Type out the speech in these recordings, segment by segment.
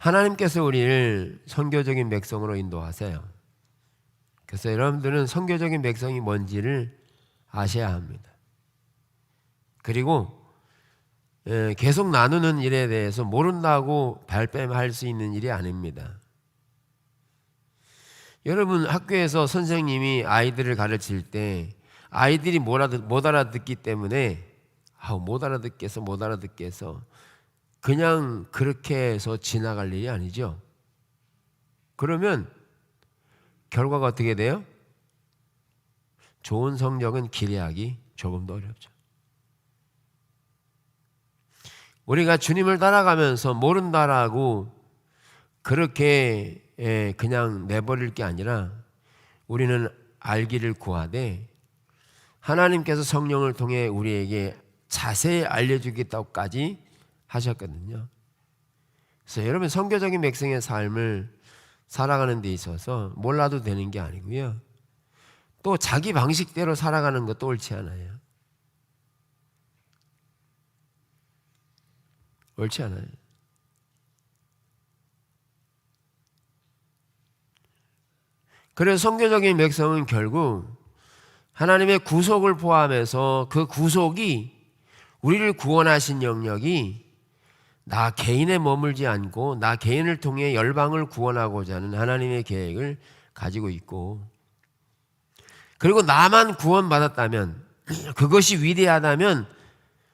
하나님께서 우리를 선교적인 백성으로 인도하세요. 그래서 여러분들은 선교적인 백성이 뭔지를 아셔야 합니다. 그리고 계속 나누는 일에 대해서 모른다고 발뺌할 수 있는 일이 아닙니다. 여러분 학교에서 선생님이 아이들을 가르칠 때 아이들이 못 알아듣기 때문에 못 알아듣겠어 그냥 그렇게 해서 지나갈 일이 아니죠. 그러면 결과가 어떻게 돼요? 좋은 성적은 기대하기 조금 더 어렵죠. 우리가 주님을 따라가면서 모른다라고 그렇게 그냥 내버릴 게 아니라 우리는 알기를 구하되 하나님께서 성령을 통해 우리에게 자세히 알려주겠다고까지 하셨거든요. 그래서 여러분 선교적인 백성의 삶을 살아가는 데 있어서 몰라도 되는 게 아니고요. 또 자기 방식대로 살아가는 것도 옳지 않아요. 옳지 않아요. 그래서 선교적인 백성은 결국 하나님의 구속을 포함해서 그 구속이 우리를 구원하신 영역이 나 개인에 머물지 않고 나 개인을 통해 열방을 구원하고자 하는 하나님의 계획을 가지고 있고, 그리고 나만 구원받았다면, 그것이 위대하다면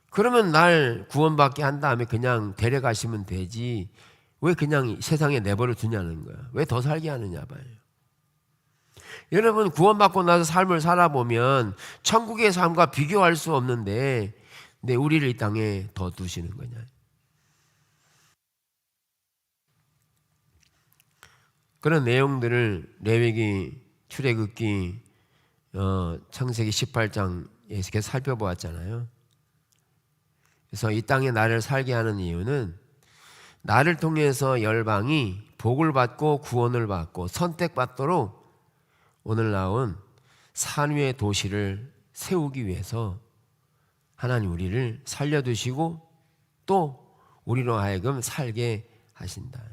그러면 날 구원받게 한 다음에 그냥 데려가시면 되지 왜 그냥 세상에 내버려 두냐는 거야. 왜 더 살게 하느냐 봐요. 여러분 구원받고 나서 삶을 살아보면 천국의 삶과 비교할 수 없는데 근데 우리를 이 땅에 더 두시는 거냐. 그런 내용들을 레위기, 출애굽기, 창세기 18장에서 계속 살펴보았잖아요. 그래서 이 땅에 나를 살게 하는 이유는 나를 통해서 열방이 복을 받고 구원을 받고 선택받도록 오늘 나온 산 위의 도시를 세우기 위해서 하나님 우리를 살려두시고 또 우리로 하여금 살게 하신다.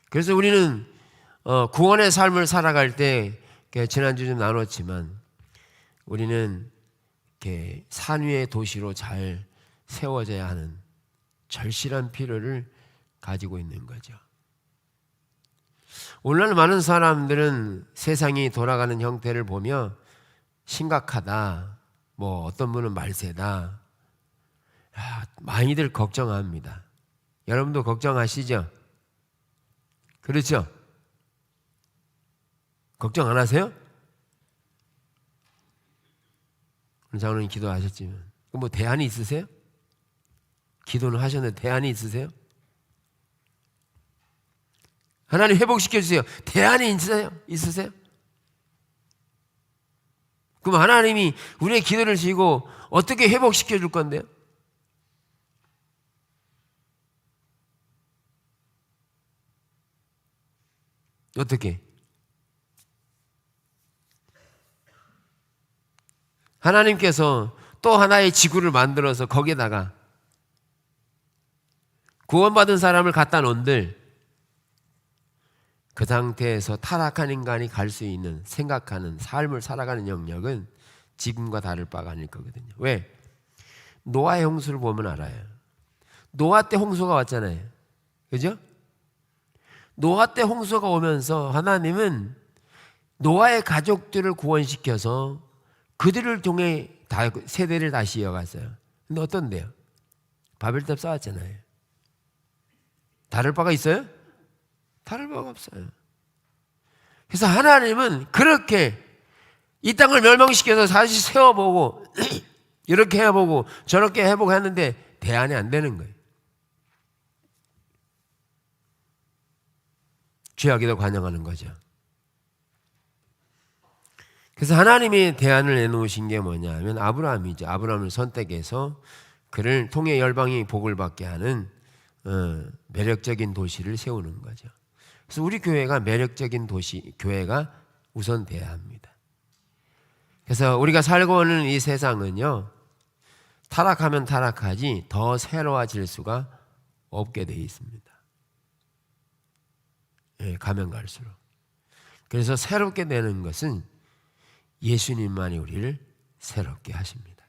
그래서 우리는 구원의 삶을 살아갈 때 지난주 좀 나눴지만 우리는 이렇게 산 위의 도시로 잘 세워져야 하는 절실한 필요를 가지고 있는 거죠. 오늘날 많은 사람들은 세상이 돌아가는 형태를 보며 심각하다, 뭐 어떤 분은 말세다, 많이들 걱정합니다. 여러분도 걱정하시죠? 그렇죠? 걱정 안 하세요? 장로님 기도하셨지만 뭐 대안이 있으세요? 기도는 하셨는데 대안이 있으세요? 하나님 회복시켜주세요. 대안이 있으세요? 그럼 하나님이 우리의 기도를 지고 어떻게 회복시켜 줄 건데요? 어떻게? 하나님께서 또 하나의 지구를 만들어서 거기에다가 구원받은 사람을 갖다 놓은들 그 상태에서 타락한 인간이 갈 수 있는 생각하는 삶을 살아가는 영역은 지금과 다를 바가 아닐 거거든요. 왜? 노아의 홍수를 보면 알아요. 노아 때 홍수가 왔잖아요. 그죠? 노아 때 홍수가 오면서 하나님은 노아의 가족들을 구원시켜서 그들을 통해 세대를 다시 이어갔어요. 근데 어떤데요? 바벨탑 쌓았잖아요. 다를 바가 있어요? 다를 바가 없어요. 그래서 하나님은 그렇게 이 땅을 멸망시켜서 다시 세워보고 이렇게 해보고 저렇게 해보고 했는데 대안이 안 되는 거예요. 죄악에도 관영하는 거죠. 그래서 하나님이 대안을 내놓으신 게 뭐냐 하면 아브라함이죠. 아브라함을 선택해서 그를 통해 열방이 복을 받게 하는 매력적인 도시를 세우는 거죠. 그래서 우리 교회가 매력적인 도시, 교회가 우선 돼야 합니다. 그래서 우리가 살고 있는 이 세상은요, 타락하면 타락하지 더 새로워질 수가 없게 되어 있습니다. 예, 가면 갈수록. 그래서 새롭게 되는 것은 예수님만이 우리를 새롭게 하십니다.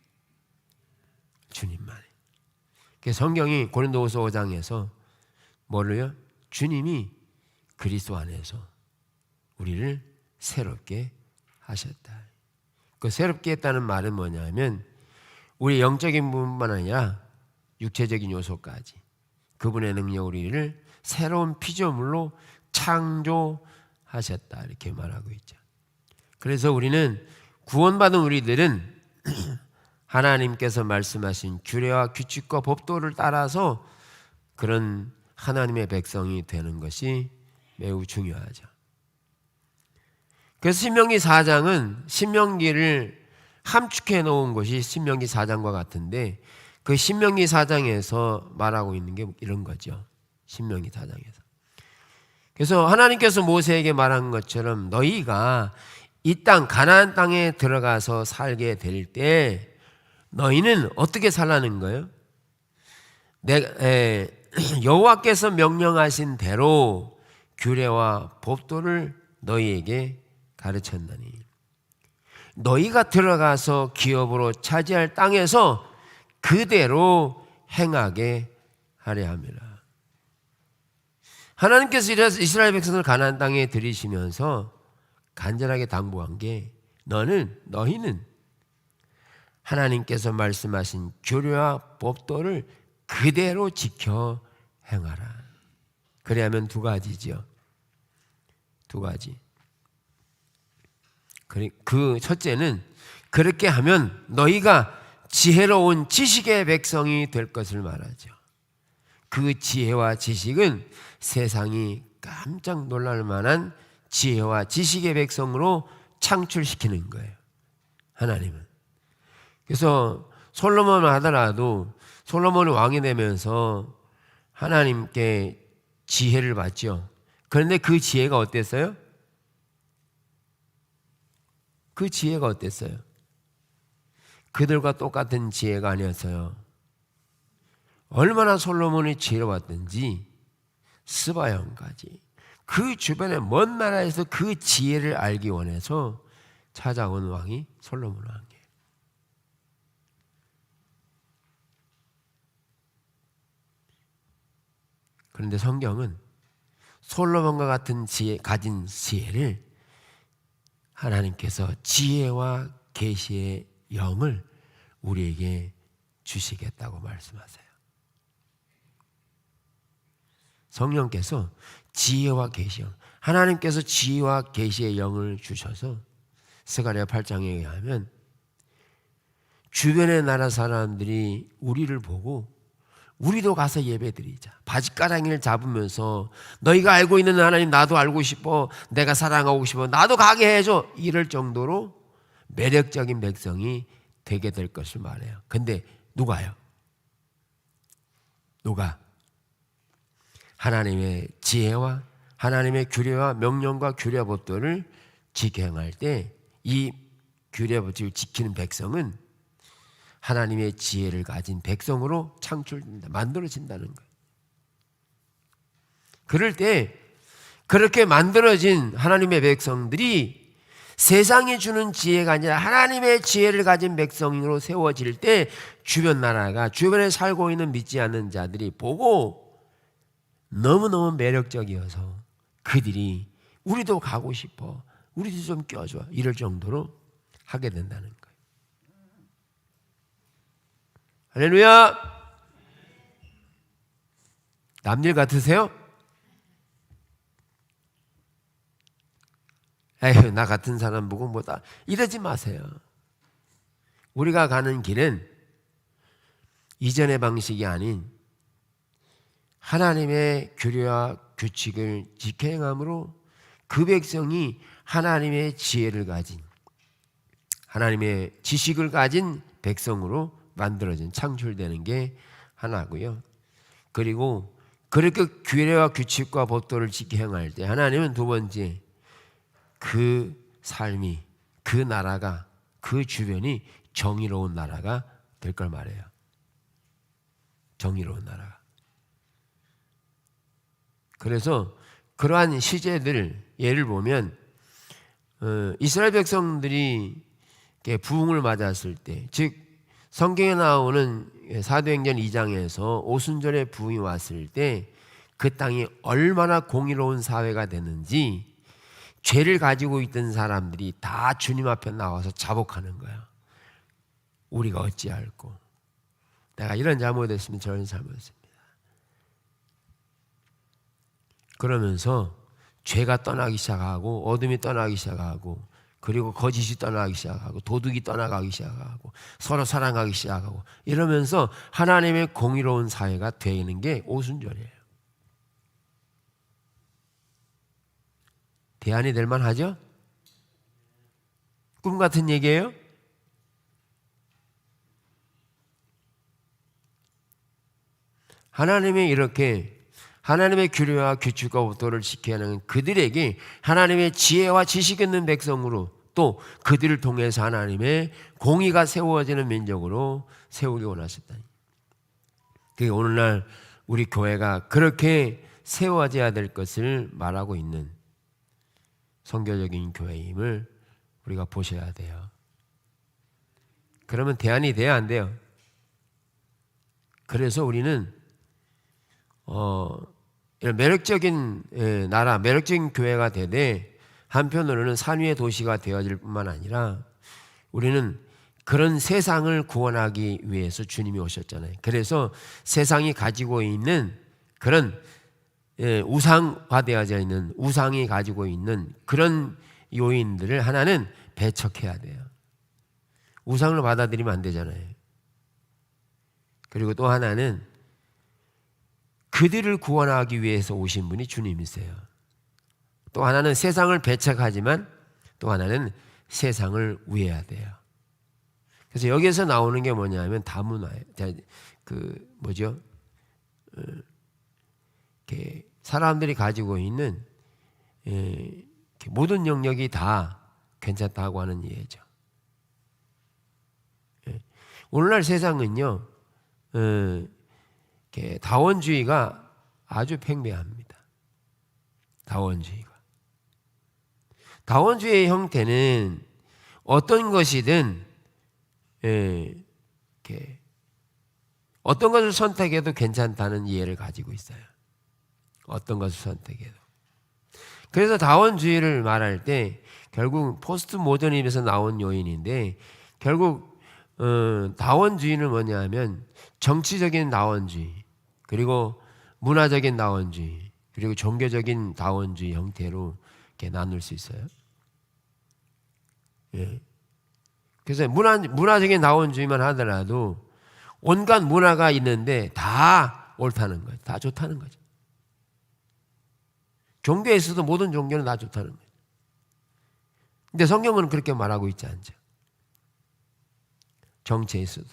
주님만이. 그래서 성경이 고린도후서 5장에서 뭐를요? 주님이 그리스도 안에서 우리를 새롭게 하셨다. 그 새롭게 했다는 말은 뭐냐면 우리 영적인 부분만 아니라 육체적인 요소까지 그분의 능력 우리를 새로운 피조물로 창조하셨다 이렇게 말하고 있죠. 그래서 우리는 구원받은 우리들은 하나님께서 말씀하신 규례와 규칙과 법도를 따라서 그런 하나님의 백성이 되는 것이 매우 중요하죠. 그래서 신명기 4장은 신명기를 함축해 놓은 것이 신명기 4장과 같은데 그 신명기 4장에서 말하고 있는 게 이런 거죠. 신명기 4장에서. 그래서 하나님께서 모세에게 말한 것처럼 너희가 이 땅 가나안 땅에 들어가서 살게 될 때 너희는 어떻게 살라는 거예요? 여호와께서 명령하신 대로 규례와 법도를 너희에게 가르쳤나니 너희가 들어가서 기업으로 차지할 땅에서 그대로 행하게 하려 함이라. 하나님께서 이스라엘 백성을 가나안 땅에 들이시면서 간절하게 당부한 게 너희는 하나님께서 말씀하신 규례와 법도를 그대로 지켜 행하라. 그래야면 두 가지죠. 두 가지. 그 첫째는 그렇게 하면 너희가 지혜로운 지식의 백성이 될 것을 말하죠. 그 지혜와 지식은 세상이 깜짝 놀랄 만한 지혜와 지식의 백성으로 창출시키는 거예요. 하나님은. 그래서 솔로몬을 하더라도 솔로몬이 왕이 되면서 하나님께 지혜를 받죠. 그런데 그 지혜가 어땠어요? 그 지혜가 어땠어요? 그들과 똑같은 지혜가 아니었어요. 얼마나 솔로몬이 지혜로웠던지 스바형까지 그 주변의 먼 나라에서 그 지혜를 알기 원해서 찾아온 왕이 솔로몬 왕이에요. 그런데 성경은 솔로몬과 같은 가진 지혜를 하나님께서 지혜와 계시의 영을 우리에게 주시겠다고 말씀하세요. 성령께서 지혜와 계시의 영, 하나님께서 지혜와 계시의 영을 주셔서 스가랴 8장에 의하면 주변의 나라 사람들이 우리를 보고 우리도 가서 예배드리자. 바짓가랑이를 잡으면서 너희가 알고 있는 하나님 나도 알고 싶어. 내가 사랑하고 싶어. 나도 가게 해줘. 이럴 정도로 매력적인 백성이 되게 될 것을 말해요. 근데 누가요? 누가? 하나님의 지혜와 하나님의 규례와 명령과 규례법도를 지켜 행할 때 이 규례법을 지키는 백성은 하나님의 지혜를 가진 백성으로 창출된다, 만들어진다는 거예요. 그럴 때 그렇게 만들어진 하나님의 백성들이 세상이 주는 지혜가 아니라 하나님의 지혜를 가진 백성으로 세워질 때 주변 나라가 주변에 살고 있는 믿지 않는 자들이 보고 너무너무 매력적이어서 그들이 우리도 가고 싶어, 우리도 좀 껴줘 이럴 정도로 하게 된다는 거예요. 할렐루야. 남일 같으세요? 에휴, 나 같은 사람 보고 뭐다 이러지 마세요. 우리가 가는 길은 이전의 방식이 아닌 하나님의 규례와 규칙을 지켜 행함으로 그 백성이 하나님의 지혜를 가진 하나님의 지식을 가진 백성으로 만들어진 창출되는 게 하나고요. 그리고 그렇게 규례와 규칙과 법도를 지켜 행할 때 하나님은 두 번째 그 삶이 그 나라가 그 주변이 정의로운 나라가 될 걸 말해요. 정의로운 나라가. 그래서 그러한 시제들, 예를 보면 이스라엘 백성들이 부흥을 맞았을 때, 즉 성경에 나오는 사도행전 2장에서 오순절에 부흥이 왔을 때 그 땅이 얼마나 공의로운 사회가 되는지 죄를 가지고 있던 사람들이 다 주님 앞에 나와서 자복하는 거야. 우리가 어찌할꼬, 내가 이런 잘못했으면 저런 잘못했습니다. 그러면서 죄가 떠나기 시작하고 어둠이 떠나기 시작하고 그리고 거짓이 떠나기 시작하고 도둑이 떠나가기 시작하고 서로 사랑하기 시작하고 이러면서 하나님의 공의로운 사회가 되는 게 오순절이에요. 대안이 될 만하죠? 꿈 같은 얘기예요? 하나님이 이렇게 하나님의 규례와 규칙과 법도를 지켜야 하는 그들에게 하나님의 지혜와 지식 있는 백성으로, 또 그들을 통해서 하나님의 공의가 세워지는 민족으로 세우기 원하셨다. 그게 오늘날 우리 교회가 그렇게 세워져야 될 것을 말하고 있는 선교적인 교회임을 우리가 보셔야 돼요. 그러면 대안이 돼야 안 돼요. 그래서 우리는 이런 매력적인 나라, 매력적인 교회가 되되 한편으로는 산 위의 도시가 되어질 뿐만 아니라 우리는 그런 세상을 구원하기 위해서 주님이 오셨잖아요. 그래서 세상이 가지고 있는 그런 우상화되어져 있는, 우상이 가지고 있는 그런 요인들을 하나는 배척해야 돼요. 우상을 받아들이면 안 되잖아요. 그리고 또 하나는 그들을 구원하기 위해서 오신 분이 주님이세요. 또 하나는 세상을 배척하지만 또 하나는 세상을 위해야 돼요. 그래서 여기에서 나오는 게 뭐냐면 다문화예요. 사람들이 가지고 있는 모든 영역이 다 괜찮다고 하는 이해죠. 오늘날 세상은요, 다원주의가 아주 팽배합니다. 다원주의의 형태는 어떤 것이든 어떤 것을 선택해도 괜찮다는 이해를 가지고 있어요. 어떤 것을 선택해도. 그래서 다원주의를 말할 때 결국 포스트 모더니즘에서 나온 요인인데, 결국 다원주의는 뭐냐 하면 정치적인 다원주의, 그리고 문화적인 다원주의, 그리고 종교적인 다원주의 형태로 이렇게 나눌 수 있어요. 그래서 문화적인 다원주의만 하더라도 온갖 문화가 있는데 다 옳다는 거예요. 다 좋다는 거죠. 종교에서도 모든 종교는 다 좋다는 거예요. 근데 성경은 그렇게 말하고 있지 않죠. 정치에서도.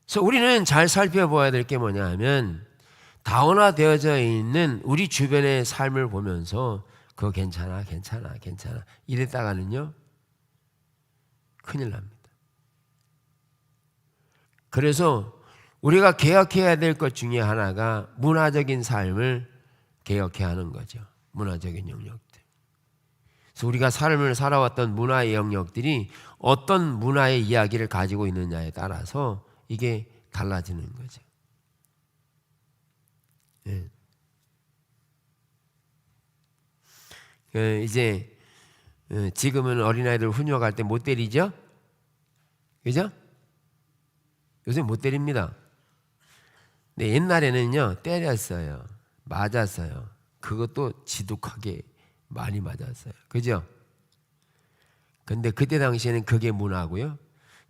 그래서 우리는 잘 살펴봐야 될 게 뭐냐 하면, 다원화되어져 있는 우리 주변의 삶을 보면서 그거 괜찮아 이랬다가는요 큰일 납니다. 그래서 우리가 개혁해야 될 것 중에 하나가 문화적인 삶을 개혁해야 하는 거죠. 문화적인 영역들. 그래서 우리가 삶을 살아왔던 문화의 영역들이 어떤 문화의 이야기를 가지고 있느냐에 따라서 이게 달라지는 거죠. 이제 지금은 어린아이들 훈육할 때 못 때리죠? 그죠? 요새 못 때립니다. 근데 옛날에는요 때렸어요. 맞았어요. 그것도 지독하게 많이 맞았어요. 그죠? 근데 그때 당시에는 그게 문화고요.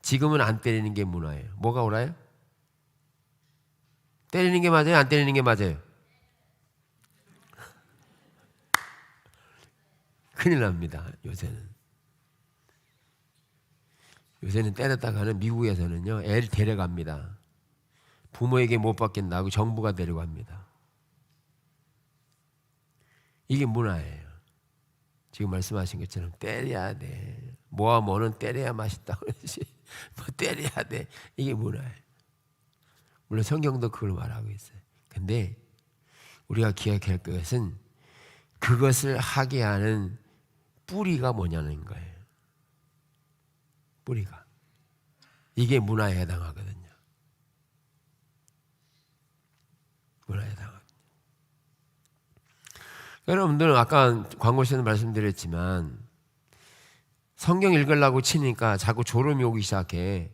지금은 안 때리는 게 문화예요. 뭐가 옳아요? 때리는 게 맞아요? 안 때리는 게 맞아요? 큰일 납니다. 요새는 때렸다가는 미국에서는요 애를 데려갑니다. 부모에게 못 받겠다고 정부가 데려갑니다. 이게 문화예요. 지금 말씀하신 것처럼 때려야 돼. 뭐와 뭐는 때려야 맛있다 그러지. 뭐 때려야 돼. 이게 문화예요. 물론 성경도 그걸 말하고 있어요. 근데 우리가 기억할 것은 그것을 하게 하는 뿌리가 뭐냐는 거예요. 뿌리가. 이게 문화에 해당하거든요. 문화에 해당하거든요. 여러분들은 아까 광고 시간에 말씀드렸지만 성경 읽으려고 치니까 자꾸 졸음이 오기 시작해.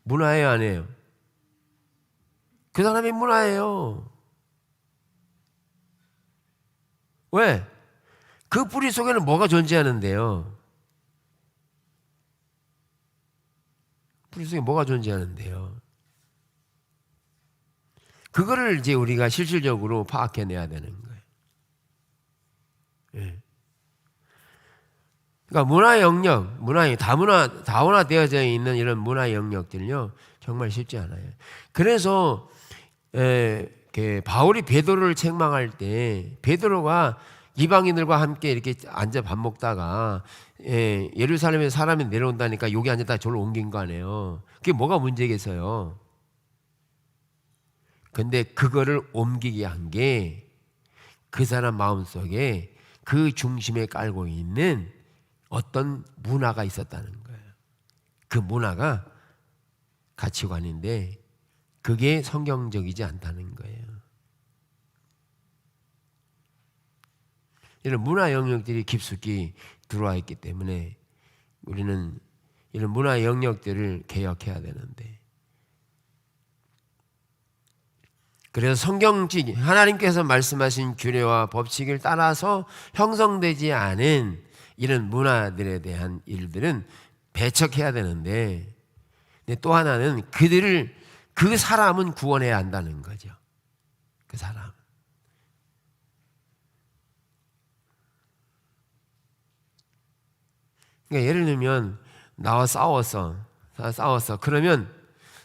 문화예요, 아니에요? 그 사람이 문화예요. 왜? 그 뿌리 속에는 뭐가 존재하는데요? 뿌리 속에 뭐가 존재하는데요? 그거를 이제 우리가 실질적으로 파악해내야 되는 거예요. 예. 그러니까 문화 영역, 다문화되어져 있는 이런 문화 영역들요 정말 쉽지 않아요. 그래서 바울이 베드로를 책망할 때 베드로가 이방인들과 함께 이렇게 앉아 밥 먹다가 예루살렘에 사람이 내려온다니까 여기 앉았다 저로 옮긴 거 아니에요. 그게 뭐가 문제겠어요? 근데 그거를 옮기게 한 게 그 사람 마음속에 그 중심에 깔고 있는 어떤 문화가 있었다는 거예요. 그 문화가 가치관인데 그게 성경적이지 않다는 거예요. 이런 문화 영역들이 깊숙이 들어와 있기 때문에 우리는 이런 문화 영역들을 개혁해야 되는데, 그래서 성경적 하나님께서 말씀하신 규례와 법칙을 따라서 형성되지 않은 이런 문화들에 대한 일들은 배척해야 되는데, 또 하나는 그 사람은 구원해야 한다는 거죠. 그 사람. 그러니까 예를 들면 나와 싸웠어. 그러면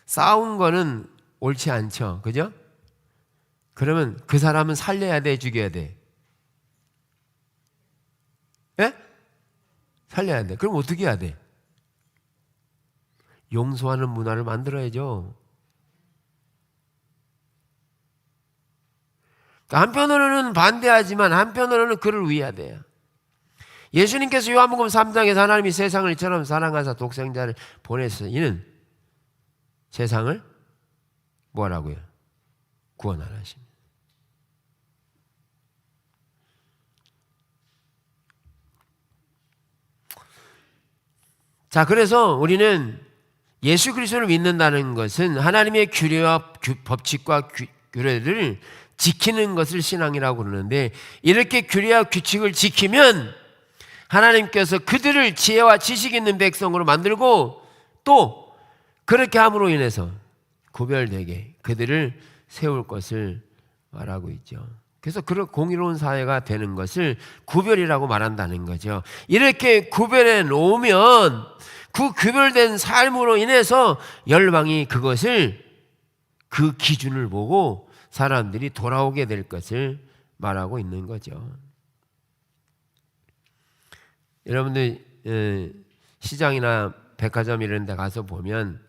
싸운 거는 옳지 않죠. 그죠? 그러면 그 사람은 살려야 돼, 죽여야 돼? 예? 살려야 돼. 그럼 어떻게 해야 돼? 용서하는 문화를 만들어야죠. 한편으로는 반대하지만 한편으로는 그를 위해야 돼요. 예수님께서 요한복음 3장에서 하나님이 세상을 이처럼 사랑하사 독생자를 보내서 이는 세상을 뭐라고요? 구원하라 하십니다. 자, 그래서 우리는 예수 그리스도를 믿는다는 것은 하나님의 규례와 법칙과 규례를 지키는 것을 신앙이라고 그러는데, 이렇게 규례와 규칙을 지키면 하나님께서 그들을 지혜와 지식 있는 백성으로 만들고 또 그렇게 함으로 인해서 구별되게 그들을 세울 것을 말하고 있죠. 그래서 그런 공의로운 사회가 되는 것을 구별이라고 말한다는 거죠. 이렇게 구별해 놓으면 그 구별된 삶으로 인해서 열방이 그 기준을 보고 사람들이 돌아오게 될 것을 말하고 있는 거죠. 여러분들 시장이나 백화점 이런 데 가서 보면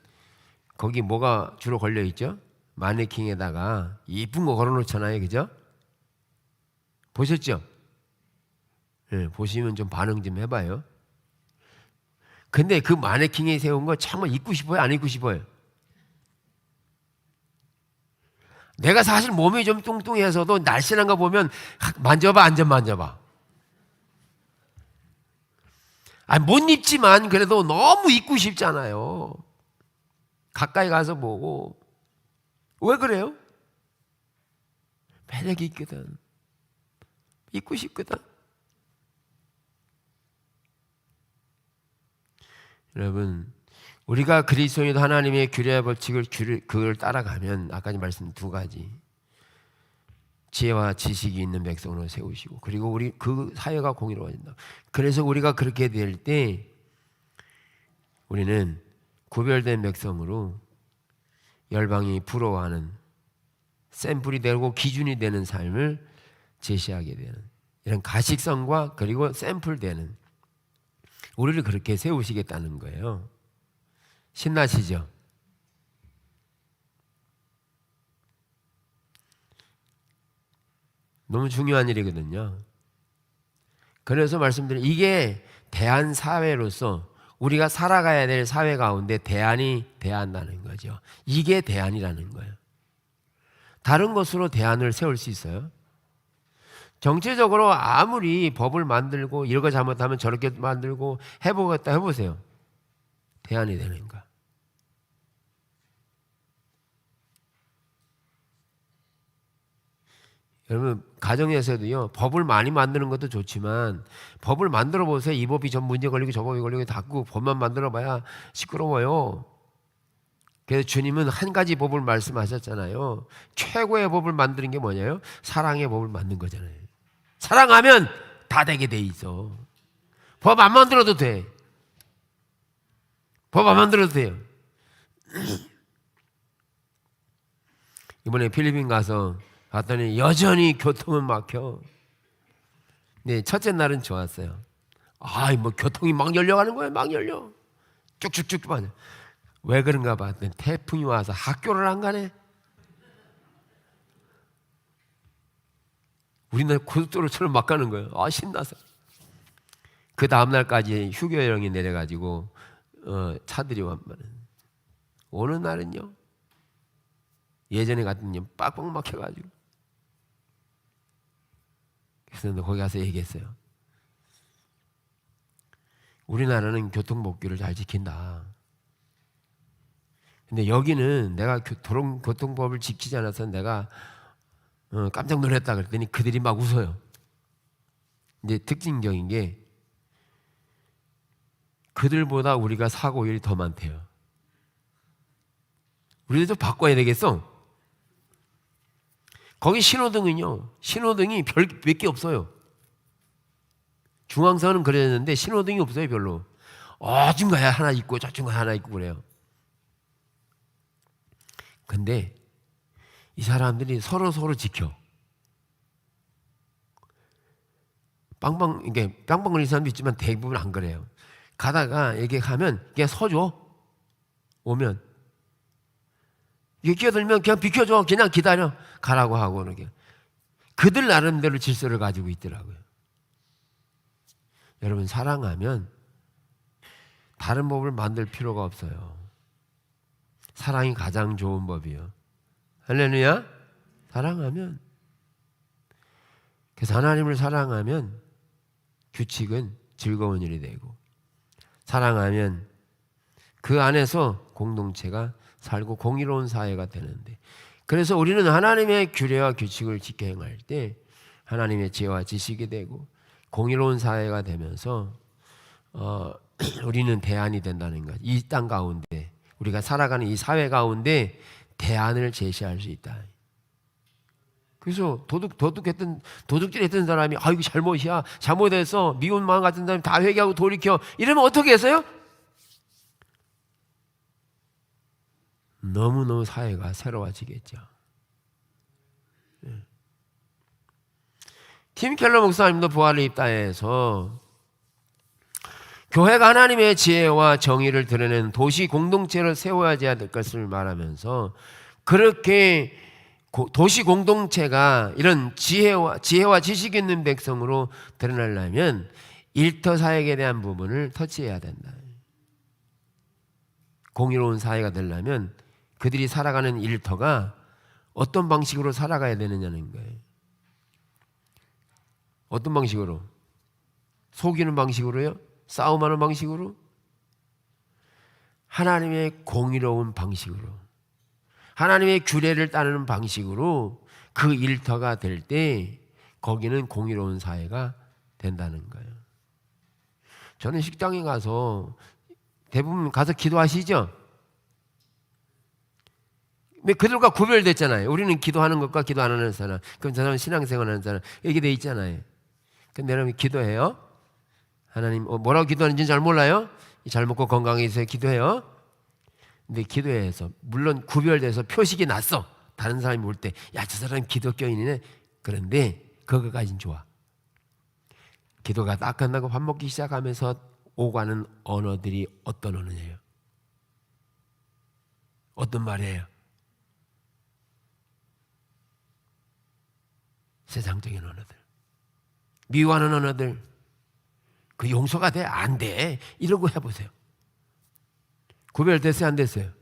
거기 뭐가 주로 걸려 있죠? 마네킹에다가 이쁜 거 걸어 놓잖아요. 그죠? 보셨죠? 네, 보시면 좀 반응 좀 해봐요. 근데 그 마네킹에 세운 거 정말 입고 싶어요? 안 입고 싶어요? 내가 사실 몸이 좀 뚱뚱해서도 날씬한 거 보면 만져봐, 안 좀 만져봐. 못 입지만 그래도 너무 입고 싶잖아요. 가까이 가서 보고. 왜 그래요? 매력이 있거든. 입고 싶거든. 여러분, 우리가 그리스도인도 하나님의 규례와 법칙을 그걸 따라가면 아까 말씀 두 가지, 지혜와 지식이 있는 백성으로 세우시고, 그리고 우리 그 사회가 공의로워진다. 그래서 우리가 그렇게 될 때 우리는 구별된 백성으로 열방이 부러워하는 샘플이 되고 기준이 되는 삶을 제시하게 되는 이런 가식성과 그리고 샘플 되는 우리를 그렇게 세우시겠다는 거예요. 신나시죠? 너무 중요한 일이거든요. 그래서 말씀드린 이게 대한 사회로서 우리가 살아가야 될 사회 가운데 대안이 대한다는 거죠. 이게 대안이라는 거예요. 다른 것으로 대안을 세울 수 있어요? 정치적으로 아무리 법을 만들고 이거 잘못하면 저렇게 만들고 해보겠다 해보세요. 대안이 되는가? 여러분 가정에서도요, 법을 많이 만드는 것도 좋지만 법을 만들어 보세요. 이 법이 전 문제 걸리고 저 법이 걸리고 자꾸 법만 만들어 봐야 시끄러워요. 그래서 주님은 한 가지 법을 말씀하셨잖아요. 최고의 법을 만드는 게 뭐냐요? 사랑의 법을 만든 거잖아요. 사랑하면 다 되게 돼 있어. 법 안 만들어도 돼. 법 안 만들어도 돼요. 이번에 필리핀 가서 봤더니 여전히 교통은 막혀. 네, 첫째 날은 좋았어요. 뭐 교통이 막 열려가는 거예요. 막 열려. 쭉쭉쭉 빠져. 왜 그런가 봤더니 태풍이 와서 학교를 안 가네. 우리나라 고속도로처럼 막 가는 거예요. 신나서. 그 다음날까지 휴교령이 내려가지고 차들이 왔만. 어느 날은요, 예전에 같은요 빡빡 막혀가지고. 그래서 거기 가서 얘기했어요. 우리나라는 교통법규를 잘 지킨다. 근데 여기는 내가 교통법을 지키지 않아서 내가 깜짝 놀랐다 그랬더니 그들이 막 웃어요. 이제 특징적인 게 그들보다 우리가 사고율이 더 많대요. 우리도 바꿔야 되겠어. 거기 신호등은요, 신호등이 몇 개 없어요. 중앙선은 그랬는데 신호등이 없어요. 별로. 어딘가에 하나 있고 저쪽에 하나 있고 그래요. 근데 이 사람들이 서로 지켜. 이게 빵빵 걸리는 사람도 있지만 대부분 안 그래요. 가다가 얘기하면 그냥 서줘. 오면 이게 끼어들면 그냥 비켜줘. 그냥 기다려. 가라고 하고 그러게. 그들 나름대로 질서를 가지고 있더라고요. 여러분 사랑하면 다른 법을 만들 필요가 없어요. 사랑이 가장 좋은 법이요. 할렐루야. 사랑하면, 그래서 하나님을 사랑하면 규칙은 즐거운 일이 되고, 사랑하면 그 안에서 공동체가 살고 공의로운 사회가 되는데, 그래서 우리는 하나님의 규례와 규칙을 지켜 행할 때 하나님의 지혜와 지식이 되고 공의로운 사회가 되면서 우리는 대안이 된다는 것. 이 땅 가운데 우리가 살아가는 이 사회 가운데 대안을 제시할 수 있다. 그래서 도둑질했던 사람이 이거 잘못이야, 잘못해서 미운 마음 같은 사람이 다 회개하고 돌이켜, 이러면 어떻게 했어요? 너무너무 사회가 새로워지겠죠. 팀 켈러 목사님도 부활을 입다해서 교회가 하나님의 지혜와 정의를 드러내는 도시 공동체를 세워야 될 것을 말하면서, 그렇게 도시 공동체가 이런 지혜와 지식 있는 백성으로 드러나려면 일터 사역에 대한 부분을 터치해야 된다. 공의로운 사회가 되려면 그들이 살아가는 일터가 어떤 방식으로 살아가야 되느냐는 거예요. 어떤 방식으로? 속이는 방식으로요? 싸움하는 방식으로? 하나님의 공의로운 방식으로, 하나님의 규례를 따르는 방식으로 그 일터가 될 때 거기는 공의로운 사회가 된다는 거예요. 저는 식당에 가서 대부분 가서 기도하시죠? 그들과 구별됐잖아요. 우리는 기도하는 것과 기도 안 하는 사람, 그럼 저 사람은 신앙생활 하는 사람, 이렇게 돼 있잖아요. 근데 여러분 기도해요? 하나님 뭐라고 기도하는지 잘 몰라요? 잘 먹고 건강해서 기도해요? 근데 기도해서 물론 구별돼서 표식이 났어. 다른 사람이 볼 때 야, 저 사람 기독교인이네. 그런데 그거까진 좋아. 기도가 딱 끝나고 밥 먹기 시작하면서 오가는 언어들이 어떤 언어예요? 어떤 말이에요? 세상적인 언어들, 미워하는 언어들, 그 용서가 돼? 안 돼. 이러고 해보세요. 구별됐어요? 안 됐어요?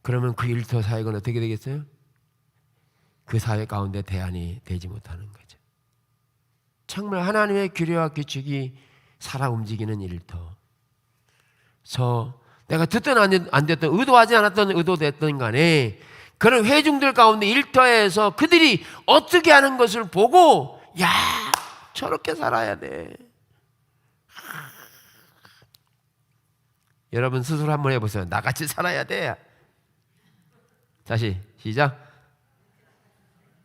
그러면 그 일터 사역은 어떻게 되겠어요? 그 사회 가운데 대안이 되지 못하는 거죠. 정말 하나님의 규례와 규칙이 살아 움직이는 일터. 내가 듣든 안 듣든 의도하지 않았던 의도됐든 간에 그런 회중들 가운데 일터에서 그들이 어떻게 하는 것을 보고 야 저렇게 살아야 돼. 여러분 스스로 한번 해보세요. 나같이 살아야 돼. 다시 시작.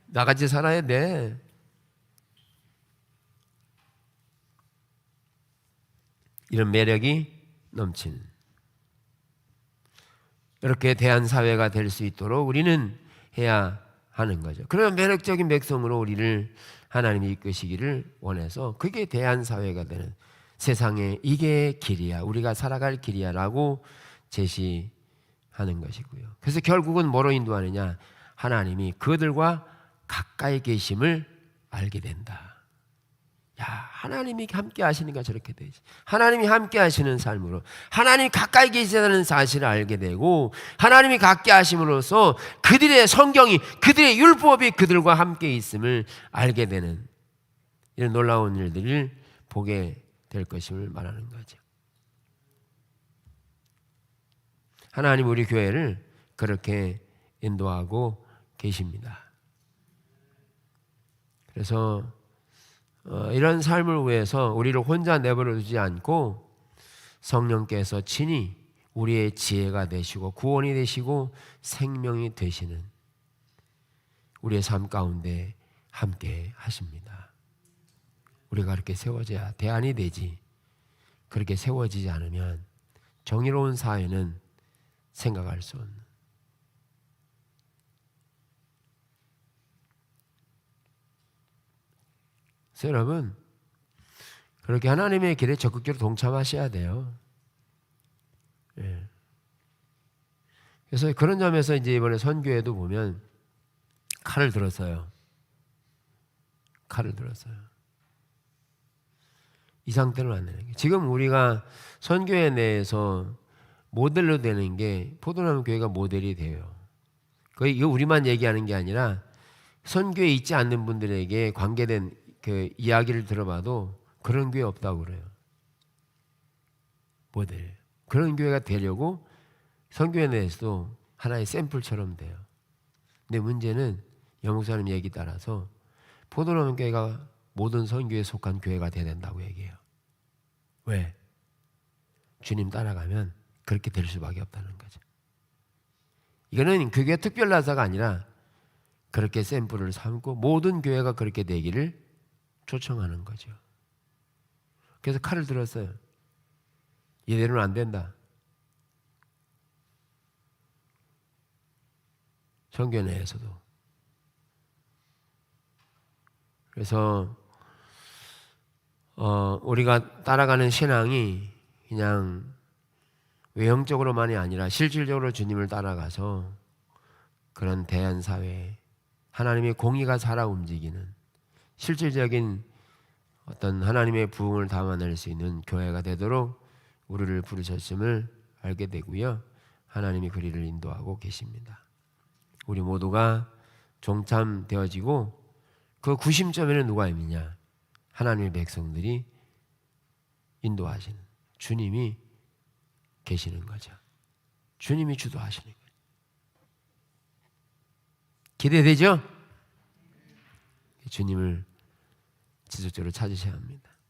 나같이 살아야 돼. 이런 매력이 넘치는 이렇게 대한사회가 될 수 있도록 우리는 해야 하는 거죠. 그런 매력적인 백성으로 우리를 하나님이 이끄시기를 원해서 그게 대한사회가 되는 세상에 이게 길이야. 우리가 살아갈 길이야 라고 제시하는 것이고요. 그래서 결국은 뭐로 인도하느냐? 하나님이 그들과 가까이 계심을 알게 된다. 야, 하나님이 함께 하시니까 저렇게 되지. 하나님이 함께 하시는 삶으로 하나님이 가까이 계시다는 사실을 알게 되고 하나님이 가까이 하심으로써 그들의 성경이 그들의 율법이 그들과 함께 있음을 알게 되는 이런 놀라운 일들을 보게 될 것임을 말하는 거죠. 하나님 우리 교회를 그렇게 인도하고 계십니다. 그래서 이런 삶을 위해서 우리를 혼자 내버려 두지 않고 성령께서 친히 우리의 지혜가 되시고 구원이 되시고 생명이 되시는 우리의 삶 가운데 함께 하십니다. 우리가 그렇게 세워져야 대안이 되지. 그렇게 세워지지 않으면 정의로운 사회는 생각할 수 없는. 그래서 여러분 그렇게 하나님의 길에 적극적으로 동참하셔야 돼요. 예. 그래서 그런 점에서 이제 이번에 선교회도 보면 칼을 들었어요. 칼을 들었어요. 이 상태로 안 되는 게 지금 우리가 선교회 내에서 모델로 되는 게 포도나무 교회가 모델이 돼요. 이거 우리만 얘기하는 게 아니라 선교에 있지 않는 분들에게 관계된 그 이야기를 들어봐도 그런 교회 없다고 그래요. 모델. 그런 교회가 되려고 선교회 내에서도 하나의 샘플처럼 돼요. 근데 문제는 영목사님 얘기 따라서 포도나무 교회가 모든 선교에 속한 교회가 돼야 된다고 얘기해요. 왜? 주님 따라가면 그렇게 될 수밖에 없다는 거죠. 이거는 교회 특별나사가 아니라 그렇게 샘플을 삼고 모든 교회가 그렇게 되기를 초청하는 거죠. 그래서 칼을 들었어요. 이대로는 안 된다. 선교 내에서도. 그래서 우리가 따라가는 신앙이 그냥 외형적으로만이 아니라 실질적으로 주님을 따라가서 그런 대한사회, 하나님의 공의가 살아 움직이는 실질적인 어떤 하나님의 부흥을 담아낼 수 있는 교회가 되도록 우리를 부르셨음을 알게 되고요. 하나님이 그리를 인도하고 계십니다. 우리 모두가 종참되어지고 그 구심점에는 누가 있느냐? 하나님의 백성들이 인도하시는 주님이 계시는 거죠. 주님이 주도하시는 거예요. 기대되죠? 주님을 지속적으로 찾으셔야 합니다.